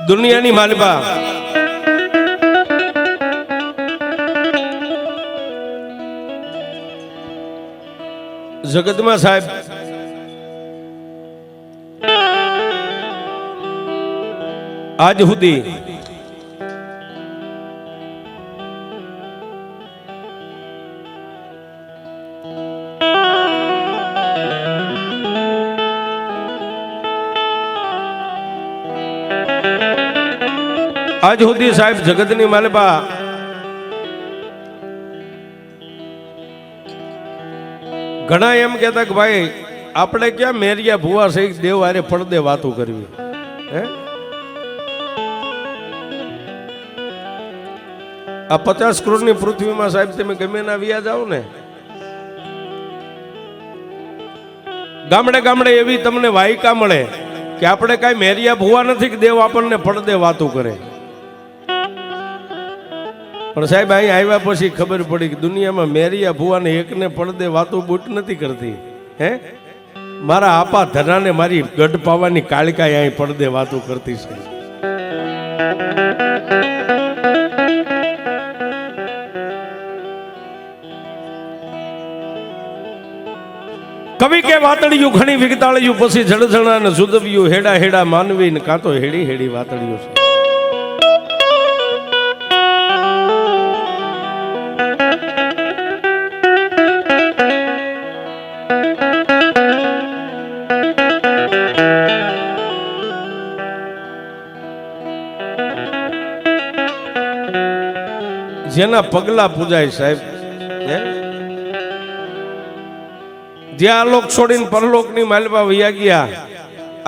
દુનિયાની માલિકા જગતમાં સાહેબ આજ સુધી સાહેબ જગતની માલિકા ઘણા એમ કહેતા કે ભાઈ આપણે ક્યાં મેરિયા ભુવા સહિત દેવ હારે પડદે વાતો કરવી હે આ 50 કરોડની પૃથ્વીમાં સાહેબ તમે ગમે ના વ્યા જાઓ ને ગામડે ગામડે એવી તમને વાયકા મળે કે આપણે કાંઈ મેરિયા ભુવા નથી કે દેવ આપણને પડદે વાતો કરે પણ સાહેબ અહીં આવ્યા પછી ખબર પડી કે દુનિયામાં મેરિયા ભુવાને એકને પડદે વાતો બૂટ નથી કરતી હે મારા આપા ધનાને મારી ગઢ પાવાની કાળકાઈ અહીં પડદે વાતો કરતી છે કવિ કે વાતળિયું ઘણી વિગતાળિયું પછી જળઝણા ને સુદવ્યું હેડા હેડા માનવી ને કાં તો હેડી હેડી વાતળિયું છે જેના પગલા પૂજાય સાહેબ જ્યાં આલોક છોડીને પરલોકની માલપા વૈયા ગયા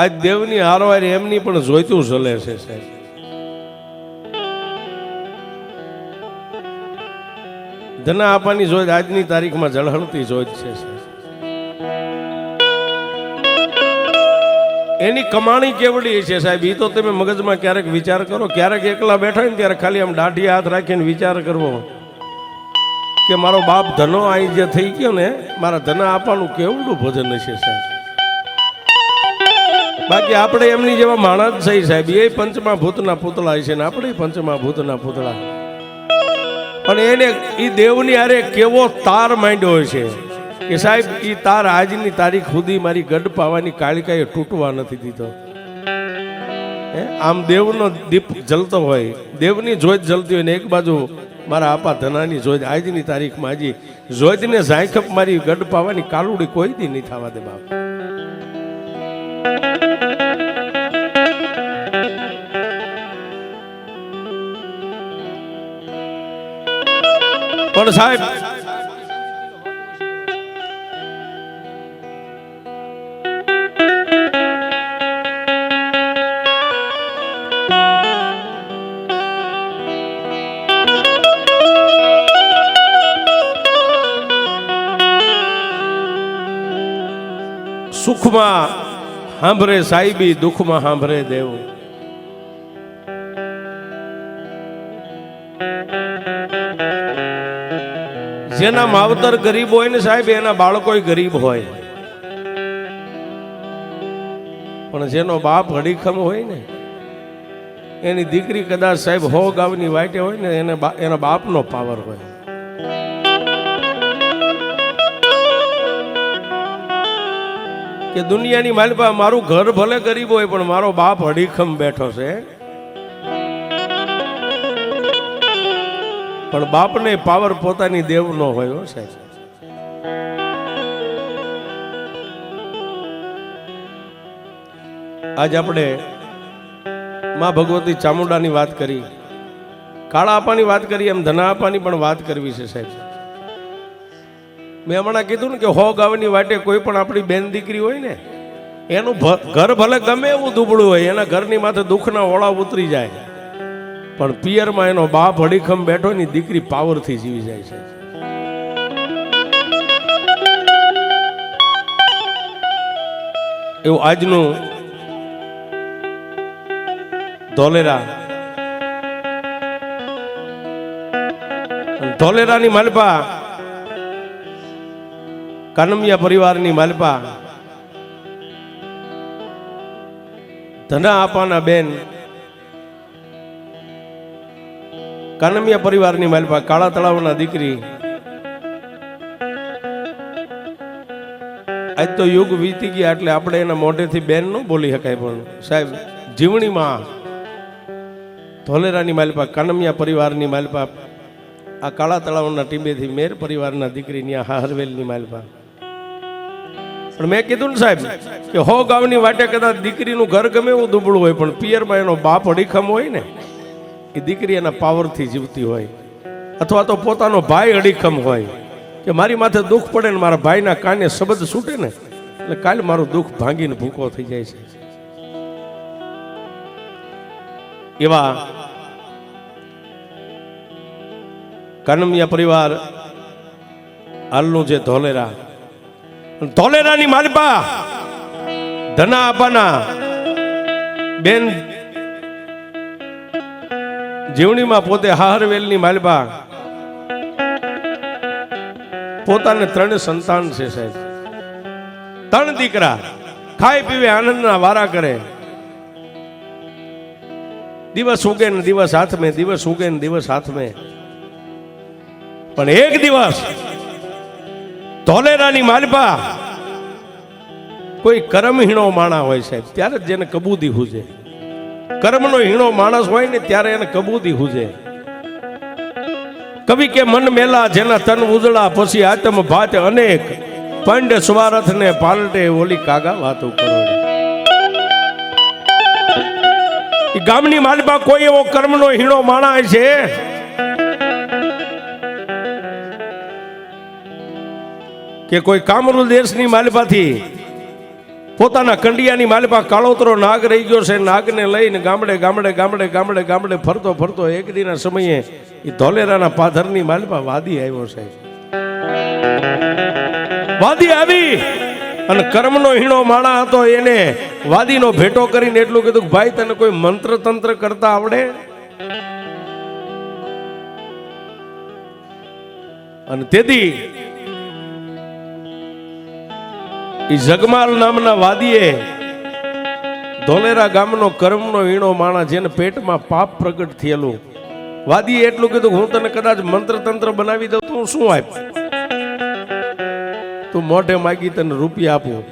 આજ દેવની હારવારી એમની પણ જોઈતું ચલે છે સાહેબ ધના આપવાની જોઈ આજની તારીખમાં ઝળહળતી જોઈ છે એની કમાણી કેવડી છે સાહેબ એ તો તમે મગજમાં ક્યારેક વિચાર કરો ક્યારેક એકલા બેઠા ને ત્યારે ખાલી આમ દાઢી હાથ રાખીને વિચાર કરવો કે મારો બાપ ધનો અહીં જે થઈ ગયો ને મારા ધના આપવાનું કેવડું ભજન છે સાહેબ બાકી આપણે એમની જેવા માણસ છે સાહેબ એ પંચમા ભૂતના પૂતળા છે ને આપણે પંચમા ભૂતના પૂતળા પણ એને એ દેવની આરે કેવો તાર માંડ્યો છે કે સાહેબ એ તાર આજની તારીખ સુધી મારી ગઢ પાવાની કાળિકાએ તૂટવા નથી દીધો આમ દેવનો દીપ જલતો હોય દેવની જોત જલતી હોય ને એક બાજુ મારા આપા ધનાની જોત આજની તારીખમાં હજી જોતને ઝાંખપ મારી ગઢ પાવાની કાલુડી કોઈ દી નહીં થવા દે બાપ પણ સાહેબ સુખમાં સાંભળે સાહેબી દુઃખમાં સાંભળે દેવ જેના માવતર ગરીબ હોય ને સાહેબ એના બાળકો ગરીબ હોય પણ જેનો બાપ હડીખમ હોય ને એની દીકરી કદાચ સાહેબ 100 ગામની વાટે હોય ને એના બાપનો પાવર હોય કે દુનિયાની માલિકા મારું ઘર ભલે ગરીબ હોય પણ મારો બાપ હડીખમ બેઠો છે પણ બાપને પાવર પોતાની દેવ નો હોય સાહેબ આજ આપણે માં ભગવતી ચામુંડાની વાત કરી કાળા આપાની વાત કરી એમ ધના આપાની પણ વાત કરવી છે સાહેબ મેં હમણાં કીધું ને કે 100 ગામની વાટે કોઈ પણ આપણી બેન દીકરી હોય ને એનું ઘર ભલે ગમે એવું દુબળું હોય એના ઘરની માથે દુઃખના ઓળા ઉતરી જાય પણ પિયરમાં એનો બાપ હડીખમ બેઠો ની દીકરી પાવરથી જીવી જાય છે એવું આજનું ધોલેરાની માલપા કાનમિયા પરિવારની માલપા ધના આપાના બેન કાનમિયા પરિવારની માલપા કાળા તળાવના દીકરી. આજ તો યુગ વીતી ગયા એટલે આપણે એના મોઢેથી બેન ન બોલી શકાય, પણ સાહેબ જીવણીમાં ધોલેરાની માલપા કાનમિયા પરિવારની માલપા આ કાળા તળાવના ટીંબેથી મેર પરિવારના દીકરી ત્યાં હાહરવેલની માલપા. પણ મેં કીધું ને સાહેબ કે 100 ગામની વાટે કદાચ દીકરીનું ઘર ગમે એવું દુબળું હોય, પણ પિયરમાં એનો બાપ અડીખમ હોય ને, એ દીકરી એના પાવરથી જીવતી હોય. અથવા તો પોતાનો ભાઈ અડીખમ હોય કે મારી માથે દુઃખ પડે ને મારા ભાઈના કાને શબ્દ છૂટે ને એટલે કાલે મારું દુઃખ ભાંગીને ભૂકો થઈ જાય છે. એવા કાનમિયા પરિવાર હાલનું જે ધોલેરાની માલપા ધના આપાના બેન જીવણીમાં પોતે હાહરવેલની માલપા પોતાને 3 સંતાન છે સાહેબ. 3 દીકરા ખાઈ પીવે આનંદના વારા કરે. દિવસ ઉગે ને દિવસ હાથમે, દિવસ ઉગે ને દિવસ હાથમે. પણ એક દિવસ ધોલેરાની માલપા કોઈ કર્મહીણો માણા હોય સાહેબ, ત્યારે જ જેને કબૂદી હુજે. કર્મનો હીણો માણસ હોય ને ત્યારે એને કબૂદી હુજે. કવિ કે મન મેલા જેના તન ઉજળા, પછી આતમ ભાત અનેક, પંડ સ્વાર્થ ને પાલટે ઓલી કાગા વાતો કરો. ગામની માલપા કોઈ એવો કર્મનો હીણો માણા છે કે કોઈ કામરૂ દેશની માલપાથી પોતાના કંડિયાની માલપા કાળોતરો નાગ રહી ગયો છે. નાગને લઈને ગામડે ગામડે ગામડે ગામડે ગામડે ફરતો ફરતો એક દીના સમયે એ ધોલેરાના પાથરની માલપા વાદી આવ્યો છે. વાદી આવી અને કર્મનો હીણો માણા હતો, એને વાદીનો ભેટો કરીને એટલું કીધું, ભાઈ તને કોઈ મંત્ર તંત્ર કરતા આવડે? અને તેથી ઈ જગમાલ નામના વાદીએ ધોલેરા ગામનો કર્મનો હીણો માણા, જેને પેટમાં પાપ પ્રગટ થયેલું, વાદીએ એટલું કીધું, હું તને કદાચ મંત્ર તંત્ર બનાવી દઉં તો હું શું આપ? તું મોઢે માગી તને રૂપિયા આપું,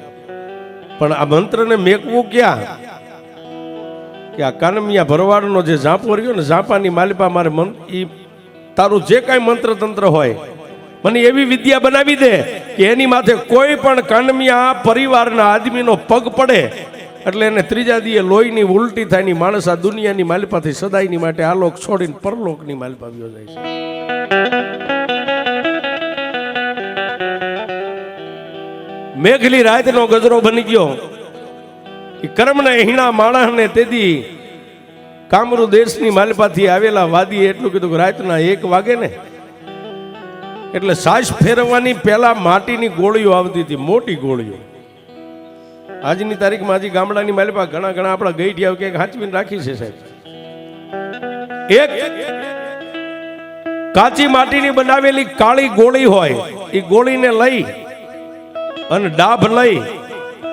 પણ આ મંત્રને મેકવું ક્યાં? કે આ કાનમિયા ભરવાડનો જે ઝાંપો રહ્યો ને, ઝાંપાની માલિપા મારે ઈ તારું જે કાંઈ મંત્ર તંત્ર હોય મને એવી વિદ્યા બનાવી દે કે એની માથે કોઈ પણ કાનમિયા પરિવારના આદમીનો પગ પડે એટલે એને ત્રીજા દીએ લોહીની ઉલટી થાય ની માણસ આ દુનિયાની માલિપાથી સદાયની માટે આ લોક છોડીને પરલોકની માલિપા આવ્યો જાય છે. મેઘલી રાતનો ગજરો બની ગયો. એ કર્મના હીણા માણસને તેથી કામરૂ દેશની માલિપાથી આવેલા વાદીએ એટલું કીધું કે રાતના 1 વાગે ને એટલે સાસ ફેરવવાની પહેલા માટીની ગોળીઓ આવતી હતી, મોટી ગોળીઓ. આજની તારીખમાં હજી ગામડાની માલિપા ઘણા ઘણા આપણા ગઈઢિયા ક્યાંક હાચવીને રાખી છે સાહેબ. એક કાચી માટીની બનાવેલી કાળી ગોળી હોય, એ ગોળીને લઈ અને ડાભ લઈ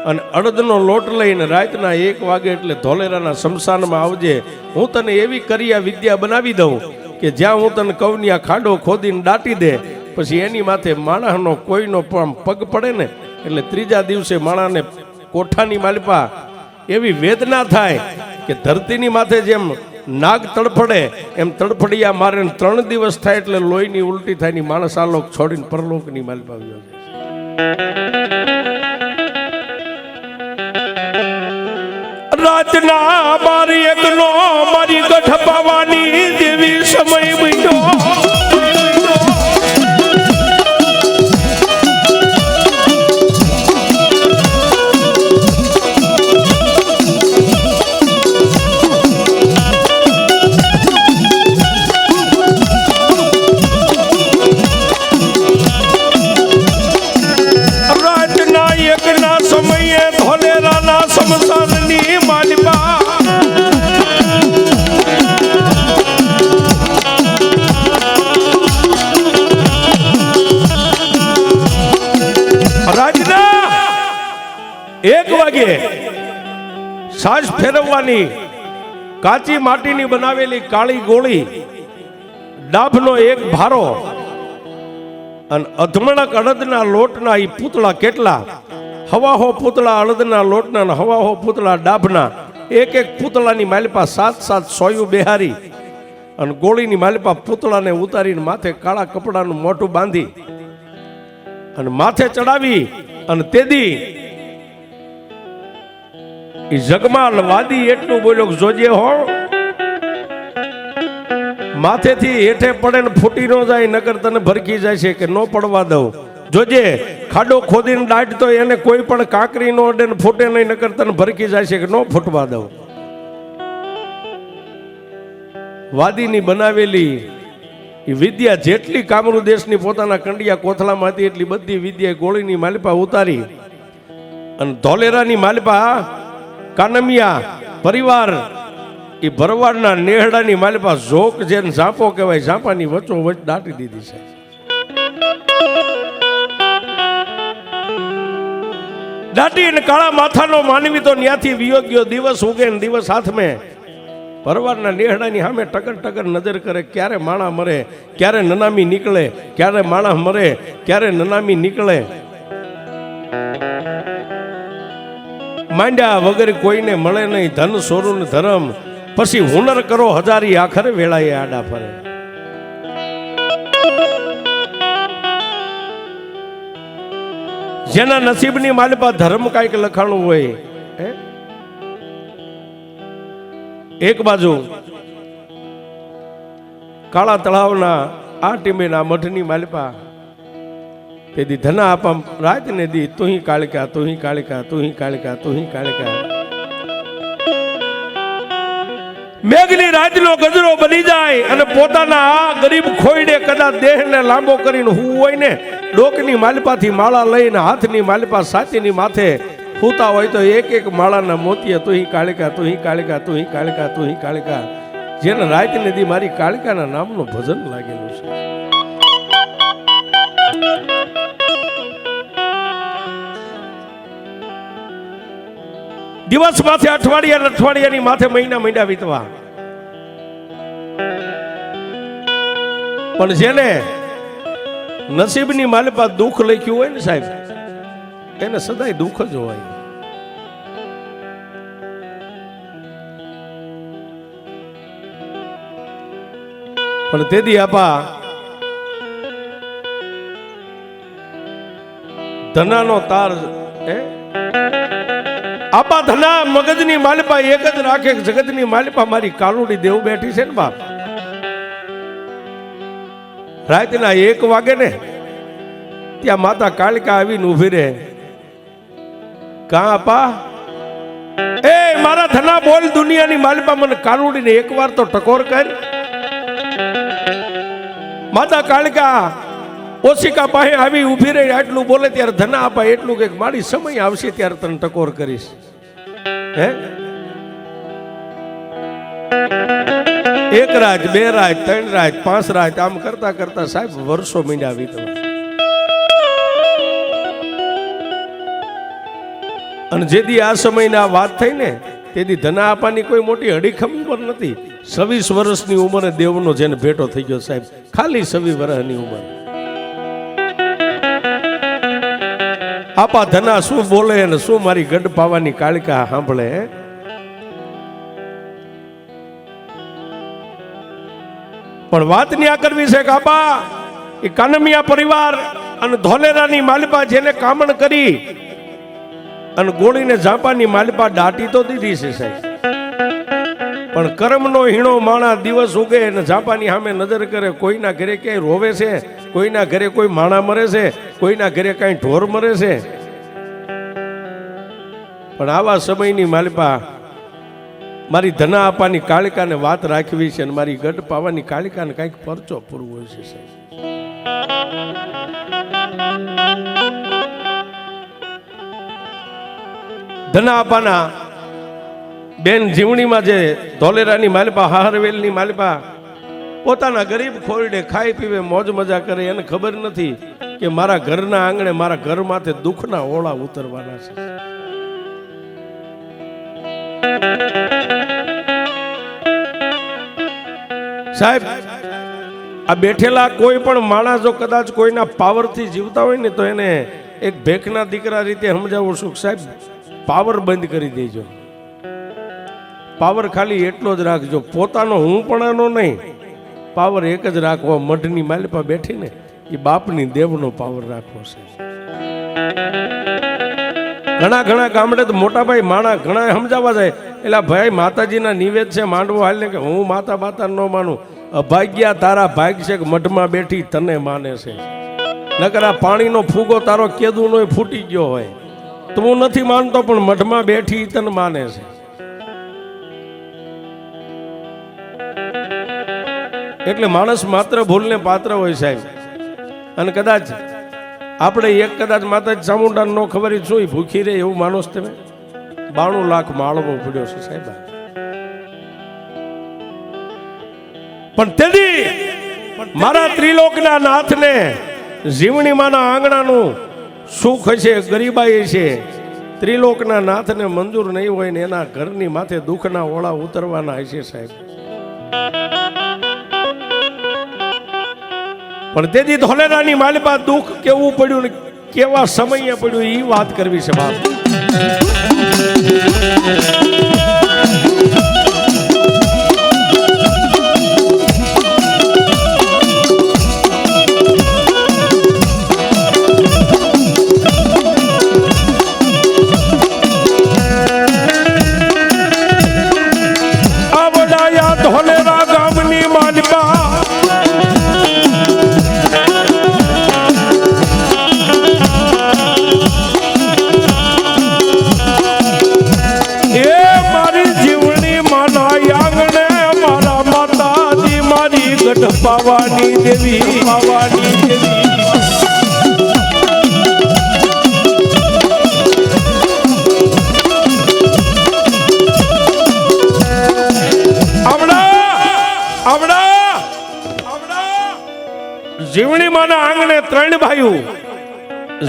અને અડદનો લોટ લઈને રાતના 1 વાગે એટલે ધોલેરાના શમશાનમાં આવજે. હું તને એવી કરિયા વિદ્યા બનાવી દઉં કે જ્યાં હું તને કવની આ ખાડો ખોદીને દાટી દે, પછી એની માથે માણસનો કોઈનો પણ પગ પડે ને એટલે ત્રીજા દિવસે માણસને કોઠાની માલિપા એવી વેદના થાય કે ધરતીની માથે જેમ નાગ તડફડે એમ તડફડિયા મારે 3 દિવસ થાય એટલે લોહીની ઉલટી થાય ની માણસ આ લોક છોડીને પરલોકની માલિપા આવ્યો છે. રાતના 12 મારી ગઠ પાવાની દેવી સમય બન્યો. સાજ ફેરવવાની કાચી માટીની બનાવેલી કાળી ગોળી, ડાભનો એક ભારો અને અધમણક અડદના લોટના ઈ પૂતળા કેટલા, હવાહો પૂતળા અડદના લોટના અને હવાહો પૂતળા ડાભના, એક એક પૂતળાની માલિપા 7 સોયું બેહારી અને ગોળીની માલિપા પૂતળાને ઉતારીને માથે કાળા કપડાનું મોઢું બાંધી અને માથે ચડાવી અને તેદી ઈ જગમાલ વાદી એટલું બોલ્યો જોજે હો માથેથી હેઠે પડે ને ફૂટી ન જાય, નકર તને ભરકી જાય છે કે ન પડવા દઉં. જોજે ખાડો ખોદીને દાઢ તો એને કોઈ પણ કાંકરી નો અડે ને ફૂટે નહીં, નકર તને ભરકી જાય છે કે ન ફૂટવા દઉં. વાદીની બનાવેલી એ વિદ્યા જેટલી કામરૂ દેશની પોતાના કંડિયા કોથળામાં હતી એટલી બધી વિદ્યા ગોળીની માલિપા ઉતારી અને ધોલેરાની માલિપા કાનમિયા પરિવાર એ ભરવાડના નેહડાની માલિપા ઝોક જેને ઝાંપો કહેવાય, ઝાંપાની વચ્ચો વચ દાટી દીધી છે. દાટી અને કાળા માથાનો માનવી તો ન્યાથી વિયોગ્યો દિવસ ઉગે ને દિવસ હાથમે ભરવાડના નેહડાની સામે ટકર ટકર નજર કરે, ક્યારે માણા મરે, ક્યારે નનામી નીકળે, ક્યારે માણા મરે, ક્યારે નનામી નીકળે. માંડ્યા વગર કોઈને મળે નહીં, ધન સોરું ધરમ, પછી હુનર કરો હજારી, આખરે વેળાએ આડા ફરે. જેના નસીબની માલિપા ધર્મ કાંઈક લખાણું હોય, એક બાજુ કાળા તળાવના આ ટીમેના મઠની માલિપા તેથી ધના આપા રાત ને દી તુહી કાળિકા, તુહી કાળિકા, તુહી કાળિકા, તુહી કાળિકા. મેઘની રાતનો ગજરો બની જાય અને પોતાના આ ગરીબ ખોઈડે કદાચ દેહને લાંબો કરીને હું હોય ને ડોકની માલિપાથી માળા લઈને હાથની માલિપા સાચીની માથે ફૂતા હોય તો એક એક માળાના મોતીએ તુહી કાળિકા, તુહી કાળિકા, તુહી કાળિકા, તુહી કાળિકા. જેને રાત નદી મારી કાળિકાના નામનું ભજન લાગેલું છે. દિવસ માથે અઠવાડિયા, અઠવાડિયાની માથે મહિના મહિના વીતવા, પણ જેને નસીબની માલિપા દુઃખ લખ્યું હોય ને સાહેબ, એને સદાય દુઃખ જ હોય. પણ તેથી આપા ધનાનો તાર આપા ધના મગજની માલિપા એક જ રાખે, જગતની માલિપા મારી કાલુડી દેવ બેઠી છે ને બાપ. રાતના 1 વાગે ને ત્યાં માતા કાળિકા આવીને ઉભી રહે. કા આપા, એ મારા ધના બોલ, દુનિયાની માલિપા મને કાનુડીને એકવાર તો ટકોર કર. માતા કાળિકા ઓશિકા પાસે આવી ઉભી રહી, આટલું બોલે ત્યારે ધના આપા એટલું કે મારી સમય આવશે ત્યારે તને ટકોર કરીશ. હે 1 રાત, 2 રાત, 3 રાત, 5 રાત, આમ કરતા કરતા સાહેબ વર્ષો મહિના વીતવા. અને જેથી આ સમયની આ વાત થઈ ને તેથી ધના આપવાની કોઈ મોટી અડીખમ ઉંમર નથી. 26 વર્ષની ઉંમરે દેવનો જેને ભેટો થઈ ગયો સાહેબ, ખાલી 26 વર્ષની ઉંમર. આપા ધના શું બોલે અને શું મારી ગઢ પાવાની કાળિકા સાંભળે. પણ વાત ન્યા કરવી છે કે આપા એ કાનમિયા પરિવાર અને ધોલેરાની માલિપા જેને કામણ કરી અને ગોળીને ઝાંપાની માલિપા દાટી તો દીધી છે સાહેબ, પણ કર્મનો હીણો માણા દિવસ ઉગે અને ઝાંપાની સામે નજર કરે. કોઈના ઘરે ક્યાંય રોવે છે, કોઈના ઘરે કોઈ માણા મરે છે, કોઈના ઘરે કાંઈ ઢોર મરે છે. પણ આવા સમયની માલિપા મારી ધના આપવાની કાળિકાને વાત રાખવી છે અને મારી ગઢ પાવાની કાળિકાને કાંઈક પરચો પૂરવો છે સાહેબ. ધના આપાના બેન જીવણીમાં જે ધોલેરાની માલિપા, હારવેલની માલિપા પોતાના ગરીબ ખોરડે ખાઈ પીવે, મોજ મજા કરે. એને ખબર નથી કે મારા ઘરના આંગણે, મારા ઘર માથે દુઃખના ઓળા ઉતરવાના છે. સાહેબ, આ બેઠેલા કોઈ પણ માણસ જો કદાચ કોઈના પાવરથી જીવતા હોય ને તો એને એક ભેખના દીકરા રીતે સમજાવું છું, સાહેબ પાવર બંધ કરી દેજો. પાવર ખાલી એટલો જ રાખજો, પોતાનો હું પણાનો નહીં, પાવર એક જ રાખવો. મઢની માલિપા બેઠીને એ બાપની દેવનો પાવર રાખવો છે. ઘણા ગામડે તો મોટા ભાઈ માણા ઘણા સમજાવવા જાય, એટલે ભાઈ માતાજીના નિવેદ છે માંડવો હાલ ને, કે હું માતા બાતા ન માનું. અભાગ્યા તારા ભાગ છે કે મઢમાં બેઠી તને માને છે. નકર આ પાણીનો ફૂગો તારો કેદું નો ફૂટી ગયો હોય તો હું નથી માનતો, પણ મઢમાં બેઠી તને માને છે. એટલે માણસ માત્ર ભૂલને પાત્ર હોય સાહેબ. અને કદાચ આપણે કદાચ માતાજી ચામુંડા ન ખબર શું ભૂખી રહે એવું માનો છો તમે? 92 લાખ માળવો પડ્યો છે સાહેબ. પણ તેદી મારા ત્રિલોકના નાથને જીવણીમાંના આંગણાનું સુખ હશે, ગરીબાઈ છે, ત્રિલોકના નાથને મંજૂર નહીં હોય ને એના ઘરની માથે દુઃખના ઓળા ઉતરવાના હશે સાહેબ. પણ તેથી ધોલેરાની માલિપા દુઃખ કેવું પડ્યું ને કેવા સમયે પડ્યું એ વાત કરવી છે બાપ. ધોલેરા ગામની માલિપા પાવાની દેવી, પાવાની દેવી. જીવણી માના આંગણે 3 ભાઈઓ,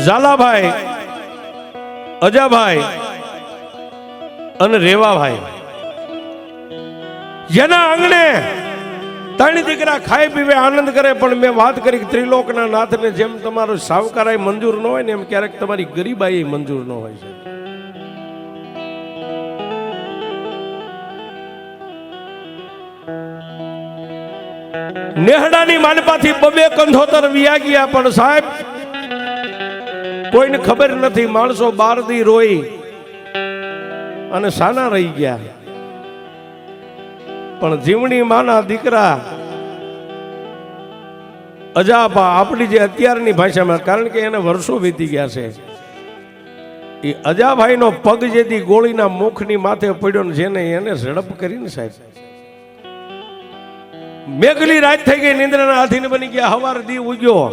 ઝાલાભાઈ, અજાભાઈ અને રેવાભાઈ, જેના આંગણે 3 દીકરા ખાઈ પીવે આનંદ કરે. પણ મેં વાત કરી ત્રિલોકના નાથને જેમ તમારો સાવકારાય મંજૂર ન હોય ને એમ ક્યારેક તમારી ગરીબાઈ મંજૂર ન હોય છે. નેહડાની માલપાથી 2 કંધોતર વિયા ગયા, પણ સાહેબ કોઈને ખબર નથી. માણસો 12 દી રોઈ અને સાના રહી ગયા. પણ જીવણી માના દીકરા અજાપા, આપણી જે અત્યારની ભાષામાં, કારણ કે એને વર્ષો વીતી ગયા છે, એ અજાભાઈનો પગ જેથી ગોળીના મુખની માથે પડ્યો ને જેને એને ઝડપ કરીને સાહેબ મેઘલી રાત થઈ ગઈ, નિંદ્રાના આધીન બની ગયા. હવાર દી ઉગ્યો,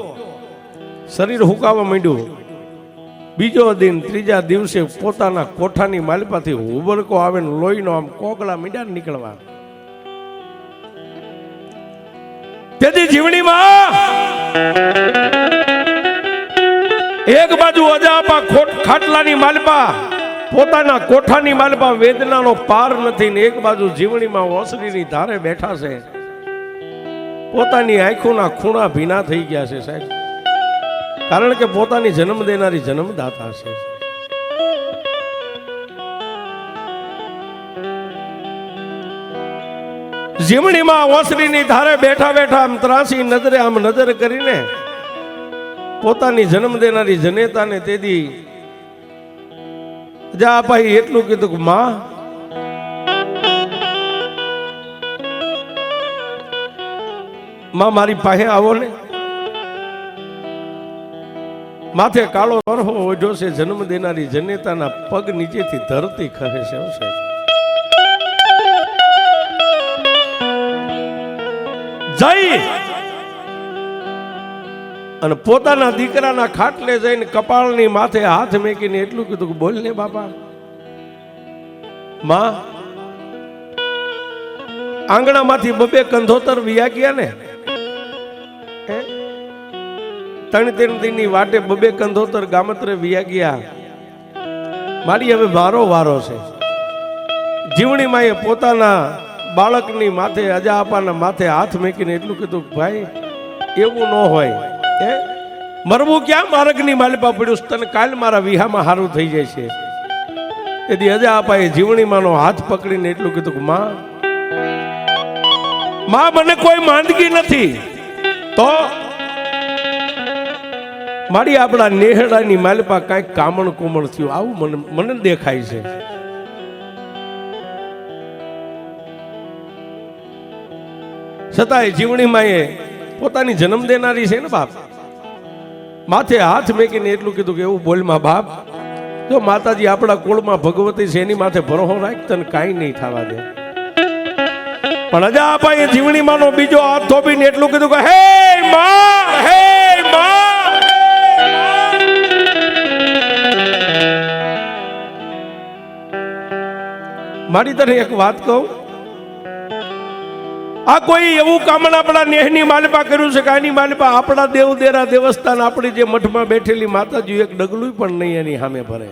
શરીર હુકાવા માંડ્યું. બીજો દિન, ત્રીજા દિવસે પોતાના કોઠાની માલિપાથી ઉબરકો આવે ને લોહીનો આમ કોગળા મીંડા નીકળવા. તેથી જીવણીમાં એક બાજુ અજાપા ખાટલાની માલપા, પોતાના કોઠાની માલપા વેદનાનો પાર નથી, ને એક બાજુ જીવણીમાં ઓસરીની ધારે બેઠા છે. પોતાની આંખોના ખૂણા ભીના થઈ ગયા છે સાહેબ, કારણ કે પોતાની જન્મ દેનારી જન્મદાતા છે. જીવણીમાં ઓસરીની ધારે બેઠા બેઠા આમ ત્રાસી નજરે આમ નજર કરીને પોતાની જન્મ દેનારી જનેતાને તેદી અજાપાએ એટલું કીધું કે માં, મારી પાસે આવો ને. માથે કાળો તરફો ઓઢ્યો છે, જન્મ દેનારી જનેતાના પગ નીચેથી ધરતી ખહે છે. જઈ અને પોતાના દીકરાના ખાટલે જઈને કપાળની માથે હાથ મેકીને એટલું કીધું કે બોલ ને બાપા. માં આંગણામાંથી 2 કંધોતર વિયા ગયા ને, 3 દિનની વાટે 2 કંધોતર ગામત્રે વિયા ગયા. મારી હવે વારો છે. જીવણી માએ પોતાના બાળકની માથે અજા આપાના માથે હાથ મૂકીને એટલું કીધું, ભાઈ એવું ન હોય, હે મરવું ક્યાં માર્ગની માલિપા પડ્યું, તને કાલ મારા વિહામાં હારું થઈ જાય છે. તેથી અજા આપાએ જીવણીમાંનો હાથ પકડીને એટલું કીધું કે માં મને કોઈ માંદગી નથી, તો મારી આપણા નેહડાની માલિપા કાંઈક કામણ કોમણ થયું આવું મને દેખાય છે. છતાંય જીવણી માએ પોતાની જન્મ દેનારી છે ને બાપ, માથે હાથ મેકીને એટલું કીધું કે એવું બોલમાં બાપ, જો માતાજી આપણા કુળમાં ભગવતી છે એની માથે ભરોસો રાખ, તને કાંઈ નહીં થવા દે. પણ અજા આપાએ જીવણી માનો બીજો હાથ થોપીને એટલું કીધું કે હે માં, હે માં, મારી તને એક વાત કહું, આ કોઈ એવું કામણ આપણા નેહની માલિપા કર્યું છે કે આની માલિપા આપણા દેવદેરા દેવસ્થાન આપણી જે મઠમાં બેઠેલી માતાજી એક ડગલું પણ નહીં એની સામે ભરે.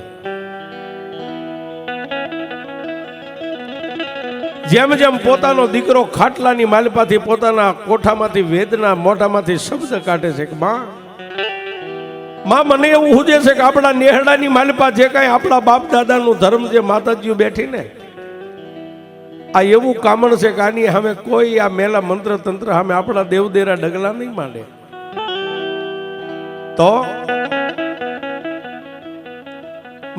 જેમ જેમ પોતાનો દીકરો ખાટલાની માલિપાથી પોતાના કોઠામાંથી વેદના મોઢામાંથી શબ્દ કાઢે છે કે માં મને એવું હુજે છે કે આપણા નેહડાની માલિપા જે કાંઈ આપણા બાપ દાદાનું ધર્મ જે માતાજીઓ બેઠી ને આ એવું કામણ છે કે આની સામે કોઈ આ મેલા મંત્ર તંત્ર સામે આપણા દેવદેરા ડગલા નહીં માંડે. તો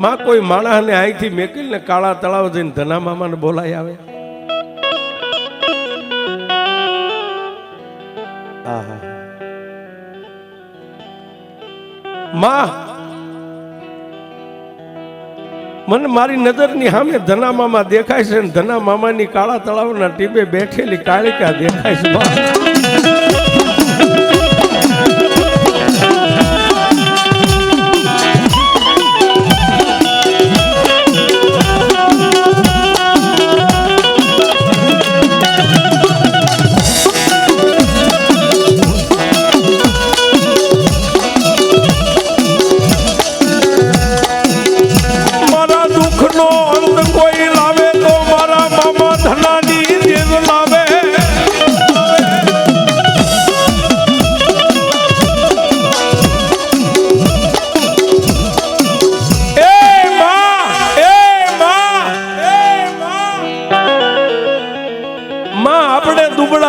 માં કોઈ માણસને અહીંથી મેકીને કાળા તળાવ જઈને ધના મામાને બોલાય આવે. માં મને મારી નજરની સામે ધના મામા દેખાય છે ને ધના મામાની કાળા તળાવના ટીબે બેઠેલી કાળિકા દેખાય છે.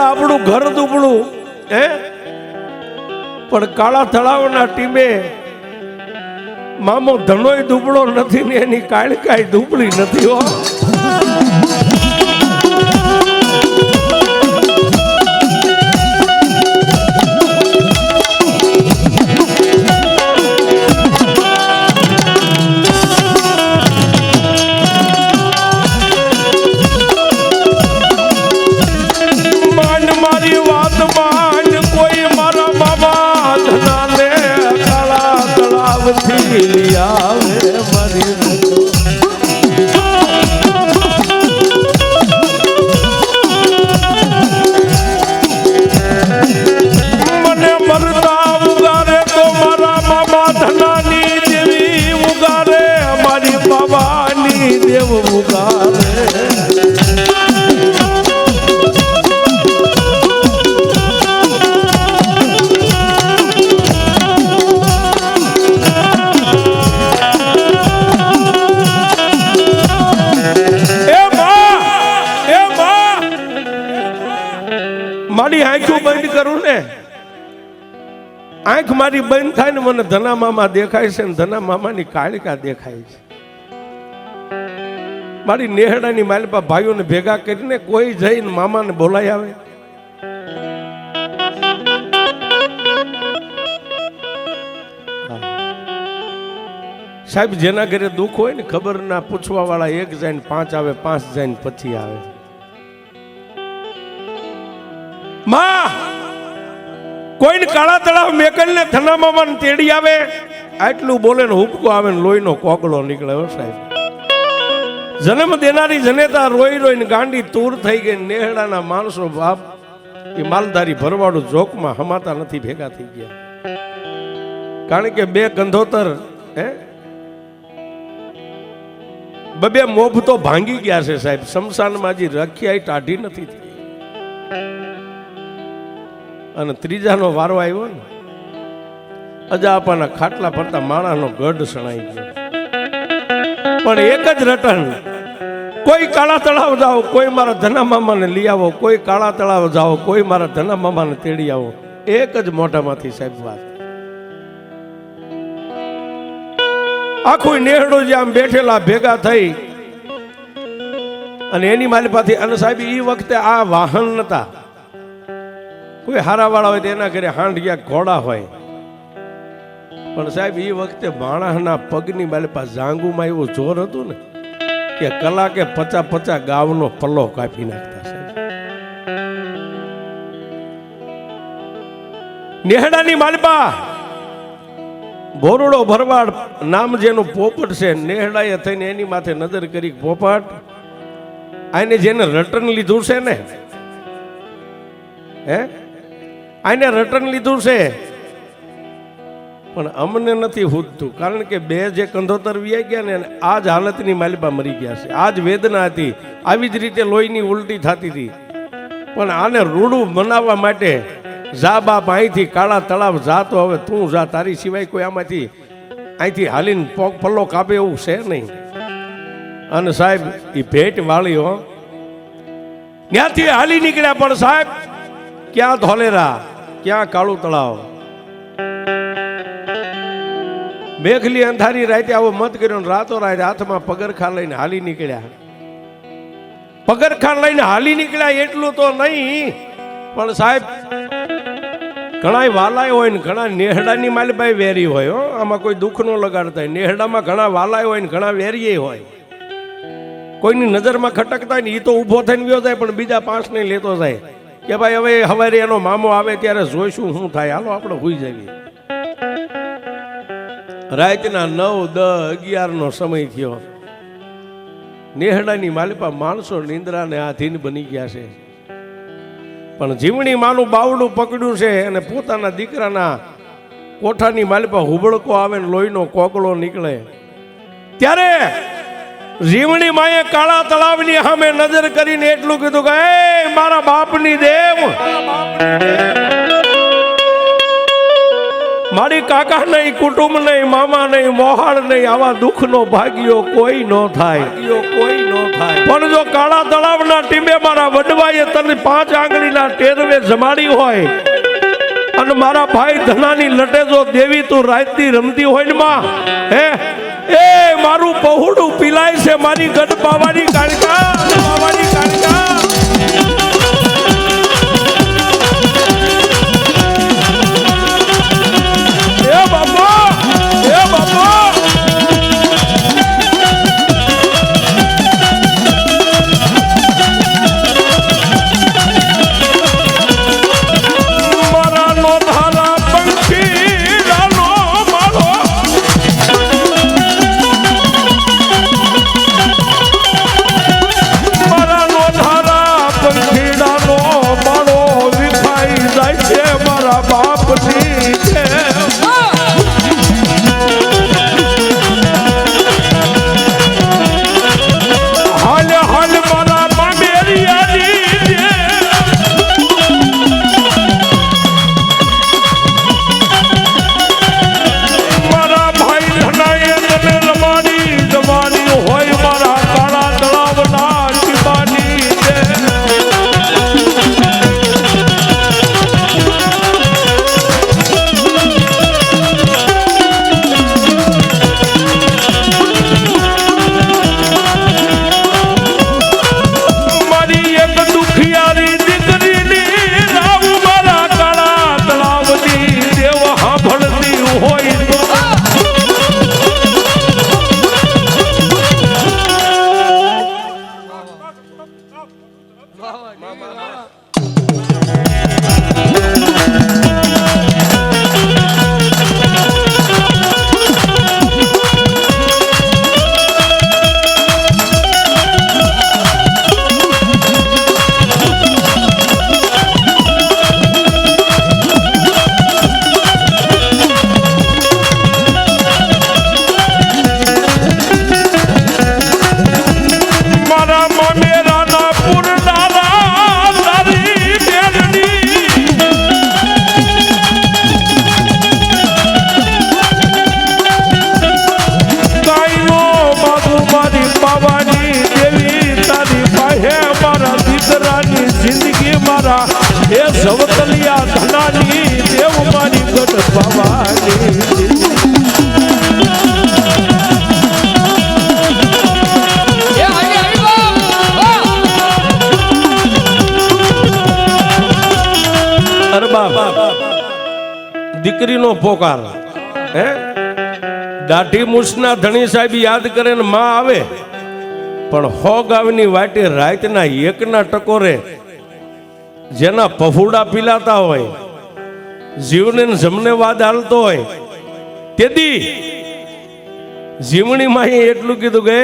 આપણું ઘર દુબળું હે પણ કાળા તળાવના ટીમે મામો ધનોય દુબળો નથી ને એની કાળકાઈ દુબળી નથી હો. મારી આંખો બંધ કરું ને, આંખ મારી બંધ થાય ને મને ધના મામા દેખાય છે ને ધના મામાની કાળિકા દેખાય છે. મારી નેહડાની માલપા ભાઈઓને ભેગા કરીને કોઈ જઈને મામાને બોલાય આવે. સાહેબ જેના ઘરે દુઃખ હોય ને ખબર ના પૂછવા વાળા એક જાય 5 આવે, 5 જાય પછી આવે. માં કોઈને કાળા તળાવ મેકલ ને ધના મામાને તેડી આવે આટલું બોલે ને હુબકો આવે ને લોહીનો કોકળો નીકળે. સાહેબ જન્મ દેનારી જનેતા રોઈ રોઈને ગાંડી તૂર થઈ ગઈ. નેહડાના માણસો બાપ એ માલધારી ભરવાડું જોકમાં હમાતા નથી ભેગા થઈ ગયા. કારણ કે બે કંધોતર બબે મોભ તો ભાંગી ગયા છે સાહેબ. શમશાનમાં હજી રખિયાઈ ટાઢી નથી થઈ. અને ત્રીજાનો વારો આવ્યો ને, અજાપાના ખાટલા ફરતા માણાનો ગઢ સણાઈ ગયો. પણ એક જ રટણ, કોઈ કાળા તળાવ જાઓ, કોઈ મારા ધના મામાને લઈ આવો, કોઈ કાળા તળાવ જાઓ, કોઈ મારા ધના મામાને તેડી આવો. એક જ મોઢામાંથી સાહેબ વાત. આખું નેહડો જે આમ બેઠેલા ભેગા થઈ અને એની માલિપાથી. અને સાહેબ એ વખતે આ વાહન નતા. કોઈ હારા વાળા હોય તો એના ઘરે હાંડિયા ઘોડા હોય. પણ સાહેબ એ વખતે માણસના પગની માલિપા જાંગુમાં એવું જોર હતું ને કે કલાકે 50 ગાવનો પલ્લો કાપી નાખતા સાહેબ. નેહડાની માલિપા ભોરડો ભરવાડ નામ જેનું પોપટ છે, નેહડાએ થઈને એની માથે નજર કરી. પોપટ આને જેને રટન લીધું છે ને, હે આને રટન લીધું છે, પણ અમને નથી હૂદતું. કારણ કે બે જે કંધોતર વ્યાઈ ગયા ને, આ જ હાલતની માલિપા મરી ગયા છે. આ જ વેદના હતી. આવી જ રીતે લોહીની ઉલટી થતી હતી. પણ આને રૂડું બનાવવા માટે જા બાપ અહીંથી કાળા તળાવ જા, તો હવે તું જા, તારી સિવાય કોઈ આમાંથી અહીંથી હાલીને પલ્લો કાપે એવું છે નહીં. અને સાહેબ એ ભેટ વાળી હો, ત્યાંથી હાલી નીકળ્યા. પણ સાહેબ ક્યાં ધોલેરા, ક્યાં કાળું તળાવ. મેઘલી અંધારી રાતે આવો મત કર્યો ને રાતો રાત હાથમાં પગરખા લઈને હાલી નીકળ્યા. પગરખા લઈને હાલી નીકળ્યા એટલું તો નહીં, પણ સાહેબ ઘણા વાલાય હોય ને ઘણા નેહડાની માલિબાઈ વેરી હોય. હો, આમાં કોઈ દુઃખ નો લગાડતા. નેહડામાં ઘણા વાલાય હોય ને ઘણા વેરીએ હોય. કોઈની નજરમાં ખટકતા ને એ તો ઊભો થઈને ગયો જાય, પણ બીજા 5 ને લેતો જાય કે ભાઈ હવે હવારે એનો મામો આવે ત્યારે જોઈશું શું થાય, હાલો આપણે હુઈ જઈએ. રાતના 9, 10, 11 નો સમય થયો. નેહડાની માલિપા માણસો નિંદ્રાને આધીન બની ગયા છે. પણ જીવણી માનું બાવડું પકડ્યું છે અને પોતાના દીકરાના કોઠાની માલિપા હુબળકો આવે ને લોહીનો કોકળો નીકળે ત્યારે જીવણી માએ કાળા તળાવની સામે નજર કરીને એટલું કીધું કે એ મારા બાપની દેવ, મારી કાકા નહીં, કુટુંબ નહીં, મામા નહીં, મોહાળ નહીં, આવા દુઃખનો ભાગ્યો કોઈ ન થાય, કોઈ ન થાય. પણ જો કાળા તળાવના ટીમે મારા વડવાએ તને 5 આંગળીના ટેરવે જમાડી હોય અને મારા ભાઈ ધનાની લટે જો દેવી તું રાતની રમતી હોય ને માં, હે એ મારું પહોળું પીલાય છે, મારી ગઢ પાવાની કાળકા, પાવાની કાળકા. સવતલિયા ધનાની દેવ મારી ગઢ પાવાની દીકરીનો પોકાર હે દાઢી મૂછના ધણી સાહેબ યાદ કરે ને માં આવે પણ 100 ગાવની વાટે રાતના એકના ટકોરે જેના પફુડા પીલાતા હોય જીવને જમને વાદ હાલતો હોય તેથી જીવણી માં એટલું કીધું કે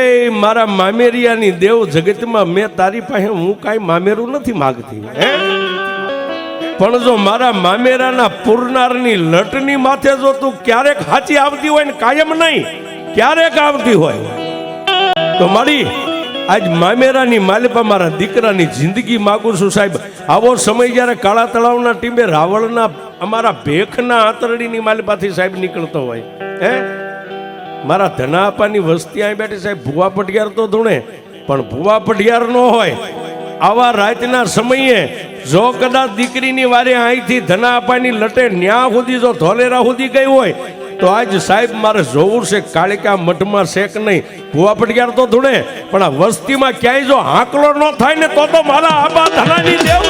મારા મામેરિયાની દેવ જગતમાં મેં તારી પાસે હું કાંઈ મામેરું નથી માગતી હે પણ જો મારા મામેરાના પુરનારની લટની માથે જો તું ક્યારેક હાચી આવતી હોય ને કાયમ નહીં ક્યારેક આવતી હોય તો મારી આજ મામેરાની માલિપા મારા દીકરાની જિંદગી માગું છું સાહેબ આવો સમય જ્યારે કાળા તળાવના ટીમે રાવળના અમારા ભેખના આંતરડીની માલિપાથી સાહેબ નીકળતો હોય હે મારા ધનાપાની વસ્તી અહીં બેઠી સાહેબ ભુવા પટિયાર તો ધૂણે પણ ભુવા પટિયાર ન હોય આવા રાતના સમયે જો કદાચ દીકરીની વારે અહીંથી ધનાપાની લટે ન્યા સુધી જો ધોલેરા સુધી ગઈ હોય તો આજ સાહેબ મારે જોવું છે કાળિકા મઠમાં શેક નહીં ભુવા પટિયાર તો ધૂણે પણ આ વસ્તીમાં ક્યાંય જો હાંકલો ન થાય ને તો મારા આબા ધનાની દેવ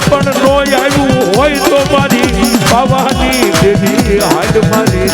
પણ નો આવ્યું હોય તો મારી બાવાની દેવી હાલ મારી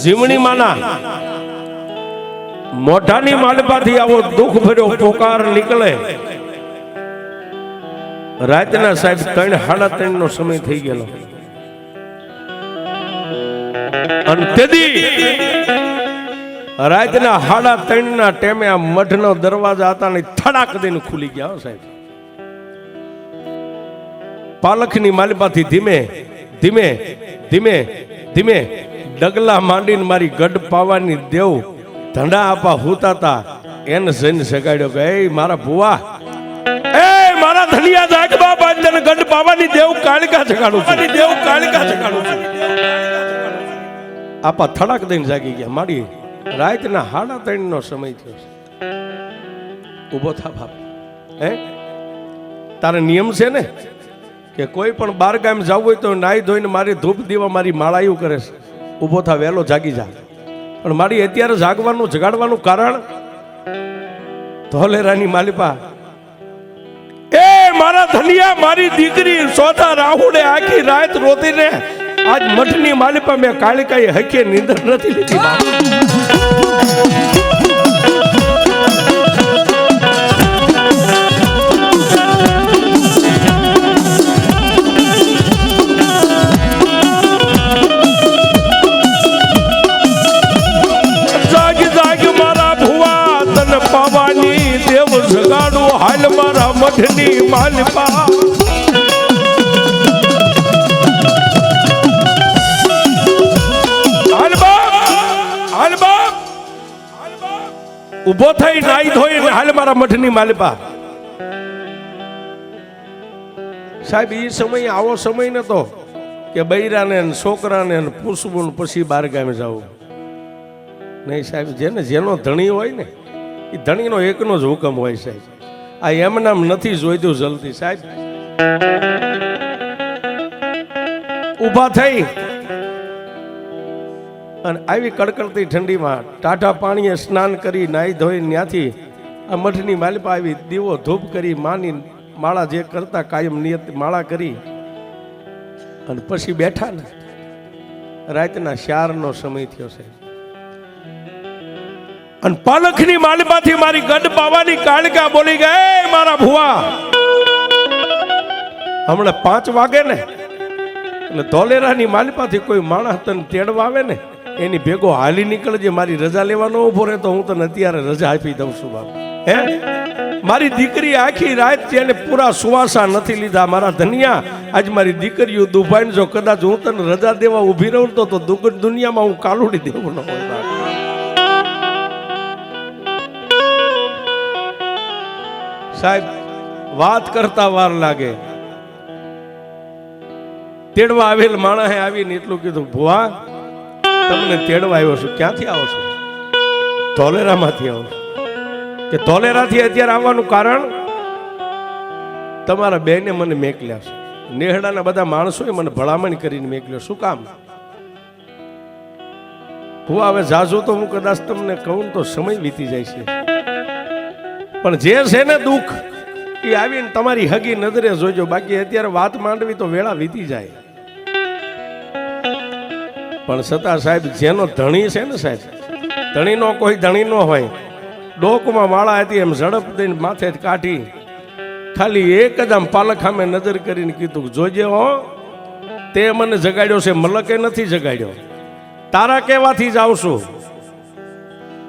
જીવણી માના મોઢાની માલપાથી આવો દુઃખ ભર્યો પોકાર નીકળે રાતના સાહેબ 3:30 નો સમય થઈ ગયેલો અને તેથી રાતના 3:30 ના ટાઈમે આ મઠનો દરવાજા હતા ને થડાક દઈને ખુલી ગયા સાહેબ પાલખની માલપાથી ધીમે ધીમે ધીમે ધીમે ડગલા માંડીને મારી ગઢ પાવાની દેવ ધંડા આપા હુતાતા એને જઈને સગાડ્યો કે એ મારા ભુવા એ મારા ધનિયા જાગ બાપા તને ગઢ પાવાની દેવ કાળિકા જગાડું છું દેવ કાળિકા જગાડું છું આપા થડાક દઈને જાગી ગયા મારી રાતના 3:30 નો સમય થયો છે ઊભો થા બાપ હે તારે નિયમ છે ને કે કોઈ પણ બાર ગામ જવું હોય તો નાઈ ધોઈને મારી ધૂપ દીવા મારી માળાયું કરે છે ઊભો થા વહેલો જાગી જા પણ મારી અત્યારે જાગવાનું જગાડવાનું કારણ ધોલેરાની માલિપા એ મારા ધનિયા મારી દીકરી સોતા રાહુડે આખી રાત રોતીને આજ મઠની માલિપા મેં કાળિકાએ હકે નીંદર નથી લીધી પાવાની દેવ જગાડું હાલ મારા મઠની માલિપા હાલ ઉભો થઈ નાઈ ધોઈ હાલ મારા મઠની માલિપા. સાહેબ એ સમય આવો સમય નતો કે બૈરાને છોકરાને પૂછવું પછી બાર ગામે જવું. નહીં સાહેબ, જેનો ધણી હોય ને એ ધણીનો એકનો જ હુકમ હોય સાહેબ. આ એમનામ નથી જોઈતું જલ્દી સાહેબ. ઊભા થઈ અને આવી કડકડતી ઠંડીમાં ટાઢા પાણીએ સ્નાન કરી નાહી ધોઈ ત્યાંથી આ મઠની માલિપા આવી દીવો ધૂપ કરી માની માળા જે કરતા કાયમ નિયત માળા કરી અને પછી બેઠા ને રાતના 4નો સમય થયો છે. અને પાલખની માલિપાથી મારી ગઢ પાવાની કાળકા બોલી ગઈ, મારા ભુવા હમણાં 5 વાગે ને એટલે ધોલેરાની માલિપાથી કોઈ માણસ તને તેડવા આવે ને એની ભેગો હાલી નીકળજે. મારી રજા લેવાનો ઉભો રહે તો હું તને અત્યારે રજા આપી દઉં છું બાપ. હે મારી દીકરી આખી રાત તેને પૂરા સુવાસા નથી લીધા. મારા ધનિયા આજ મારી દીકરીઓ દુભાઈને જો કદાચ હું તને રજા દેવા ઊભી રહું તો દુનિયામાં હું કાલુડી દેવું ન હોય. સાહેબ વાત કરતા વાર લાગે. તેડવા આવેલ માણસે આવીને એટલું કીધું, ભુવા તમને તેડવા આવ્યો છું. ક્યાંથી આવો છો? ધોલેરામાંથી આવો છો. કે ધોલેરાથી અત્યારે આવવાનું કારણ? તમારા બેને મને મેકલ્યા છે. નેહડાના બધા માણસોએ મને ભલામણ કરીને મેકલ્યો. શું કામ? ભુવા હવે જાજો તો હું કદાચ તમને કહું તો સમય વીતી જાય છે, પણ જે છે ને દુઃખ એ આવીને તમારી હગી નજરે જોજો. બાકી અત્યારે વાત માંડવી તો વેળા વીતી જાય. પણ છતાં સાહેબ જેનો ધણી છે ને સાહેબ, ધણીનો કોઈ ધણી ન હોય. ડોકમાં માળા હતી એમ ઝડપ દઈને માથે જ કાઢી ખાલી એક જ આમ પાલખામે નજર કરીને કીધું, જોજે હો તે મને જગાડ્યો છે, મલકે નથી જગાડ્યો. તારા કહેવાથી જ આવશું.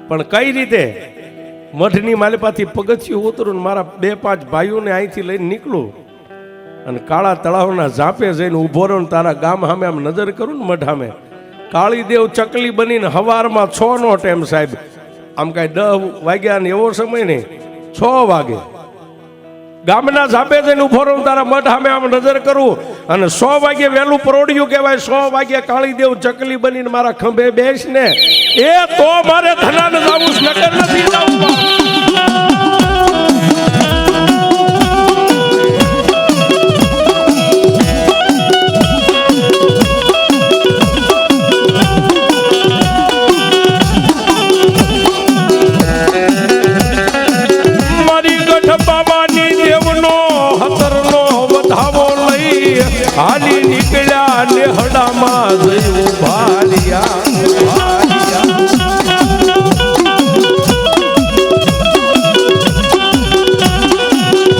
પણ કઈ રીતે? મઠની માલિપાથી પગથિયું ઉતરું મારા 2-5 ભાઈઓને અહીંથી લઈને નીકળું અને કાળા તળાવના ઝાંપે જઈને ઊભો રહું. તારા ગામ સામે આમ નજર કરું ને મઠ સામે કાળી દેવ ચકલી બનીને હવારમાં 6નો ટાઈમ સાહેબ, આમ કાંઈ 10 વાગ્યા ને એવો સમય નહીં, 6 વાગે ગામના ઝાંપે જઈને ઊભો રહું. તારા મઠ સામે આમ નજર કરું અને 100 વાગે વહેલું પરોડ્યું કહેવાય. 100 વાગે કાળી દેવ ચકલી બનીને મારા ખંભે બેસ ને એ તો મારે ધનાને જાવું નકર નથી જાવું. હાલી નીકળ્યા નેહડામાં જયું ભાલિયા.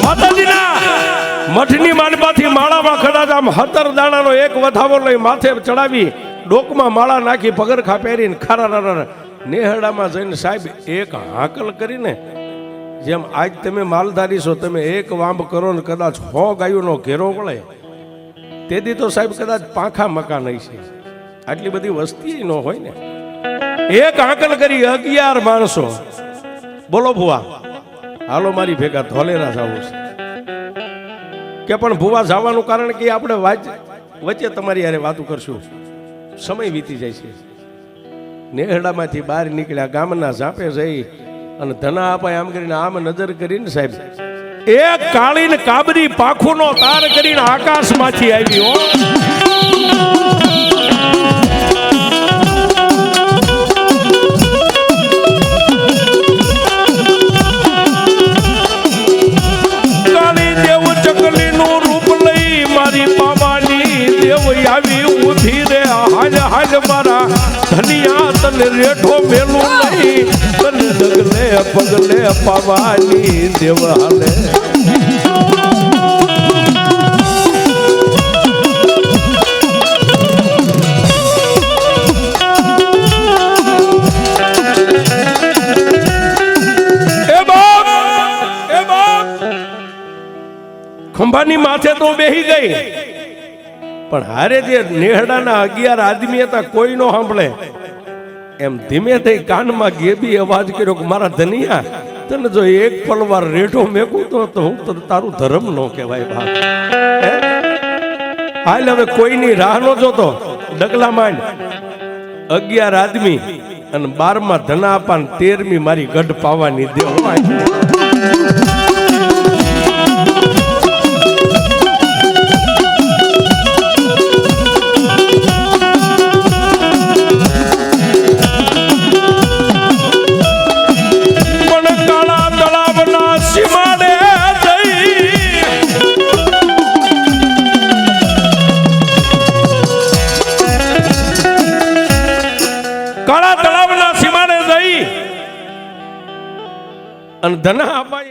માતાજીના મઠની માલમાંથી માળામાં કદાચ આમ 17 દાણાનો એક વધાવો લઈ માથે ચડાવી ડોકમાં માળા નાખી પગરખા પહેરીને ખારા નેહડામાં જઈને સાહેબ એક હાકલ કરીને, જેમ આજ તમે માલધારી છો, તમે એક વાંબ કરો ને કદાચ 100 ગાયોનો ઘેરો પડે તેથી તો સાહેબ કદાચ પાંખા મકાન હશે. આટલી બધી વસ્તી ન હોય ને. એક આંકલ કરી 11 માણસો. બોલો ભુવા હાલો મારી ભેગા ધોલેરા જવું છે. કે પણ ભુવા જવાનું કારણ કે આપણે વચ્ચે તમારી યારે વાતું કરશું. સમય વીતી જાય છે. નેહડામાંથી બહાર નીકળ્યા, ગામના ઝાંપે જઈ અને ધના આપાય આમ કરીને આમ નજર કરીને સાહેબ એક કાળી ને કાબરી પાંખુનો તાર કરીને આકાશમાંથી આવી. હો કાળી દેવ ચકલીનું રૂપ લઈ મારી પાવાની દેવ આવી ઉભી રે. હાલ હાલ મારા ધનિયા તને રેઠો મેલું નહીં, તને ડગલે પગલે પાવાની દેવ હાલે. ખંભાની માથે તો બેહી ગઈ, પણ હારે જે નેહડાના 11 આદમી હતા કોઈ નો સાંભળે. એમ ધીમે થઈ કાનમાં ગેબી અવાજ કર્યો કે મારા ધનિયા તને જો એક પલવાર રેઠો મેકું તો હું તો તારું ધર્મ નો કહેવાય બાપ. હાલ હવે કોઈની રાહ નો જોતો, ડગલા માંડ. 11 આદમી અને 12માં ધના આપા 13મી મારી ગઢ પાવાની દેવ. કાળા તળાવના સીમાડે જઈ અને ધના આપા